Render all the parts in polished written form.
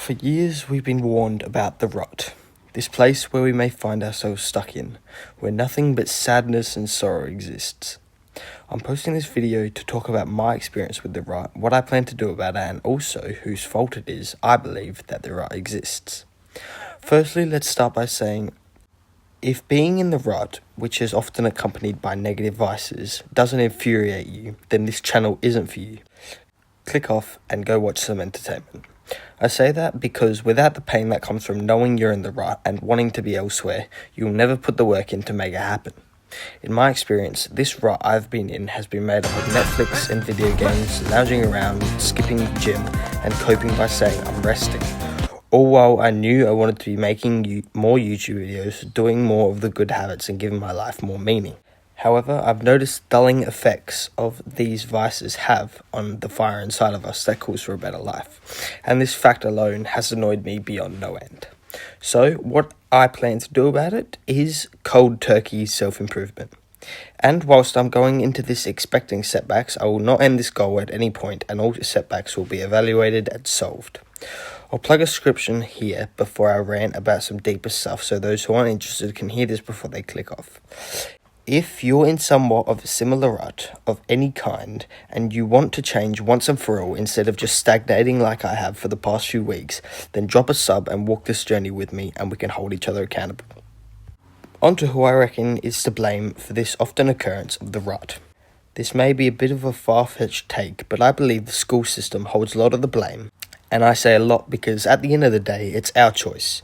For years we've been warned about the rut, this place where we may find ourselves stuck in, where nothing but sadness and sorrow exists. I'm posting this video to talk about my experience with the rut, what I plan to do about it, and also whose fault it is I believe that the rut exists. Firstly, let's start by saying, if being in the rut, which is often accompanied by negative vices, doesn't infuriate you, then this channel isn't for you. Click off and go watch some entertainment. I say that because without the pain that comes from knowing you're in the rut and wanting to be elsewhere, you'll never put the work in to make it happen. In my experience, this rut I've been in has been made up of Netflix and video games, lounging around, skipping the gym, and coping by saying I'm resting. All while I knew I wanted to be making more YouTube videos, doing more of the good habits and giving my life more meaning. However, I've noticed dulling effects of these vices have on the fire inside of us that calls for a better life, and this fact alone has annoyed me beyond no end. So, what I plan to do about it is cold turkey self-improvement. And whilst I'm going into this expecting setbacks, I will not end this goal at any point, and all setbacks will be evaluated and solved. I'll plug a description here before I rant about some deeper stuff so those who aren't interested can hear this before they click off. If you're in somewhat of a similar rut of any kind and you want to change once and for all instead of just stagnating like I have for the past few weeks, then drop a sub and walk this journey with me and we can hold each other accountable. On to who I reckon is to blame for this often occurrence of the rut. This may be a bit of a far-fetched take, but I believe the school system holds a lot of the blame, and I say a lot because at the end of the day, it's our choice,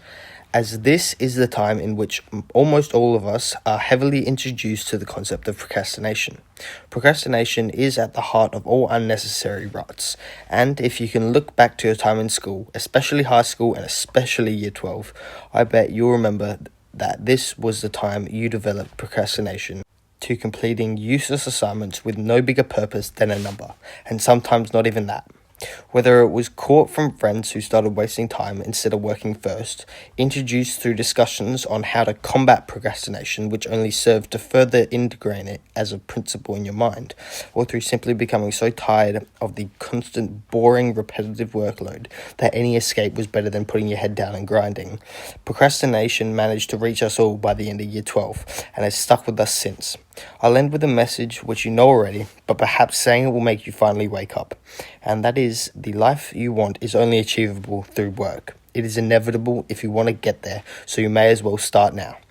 as this is the time in which almost all of us are heavily introduced to the concept of procrastination. Procrastination is at the heart of all unnecessary ruts, and if you can look back to your time in school, especially high school and especially year 12, I bet you'll remember that this was the time you developed procrastination to completing useless assignments with no bigger purpose than a number, and sometimes not even that. Whether it was caught from friends who started wasting time instead of working first, introduced through discussions on how to combat procrastination which only served to further integrate it as a principle in your mind, or through simply becoming so tired of the constant boring repetitive workload that any escape was better than putting your head down and grinding, procrastination managed to reach us all by the end of year 12 and has stuck with us since. I'll end with a message which you know already, but perhaps saying it will make you finally wake up. And that is, the life you want is only achievable through work. It is inevitable if you want to get there, so you may as well start now.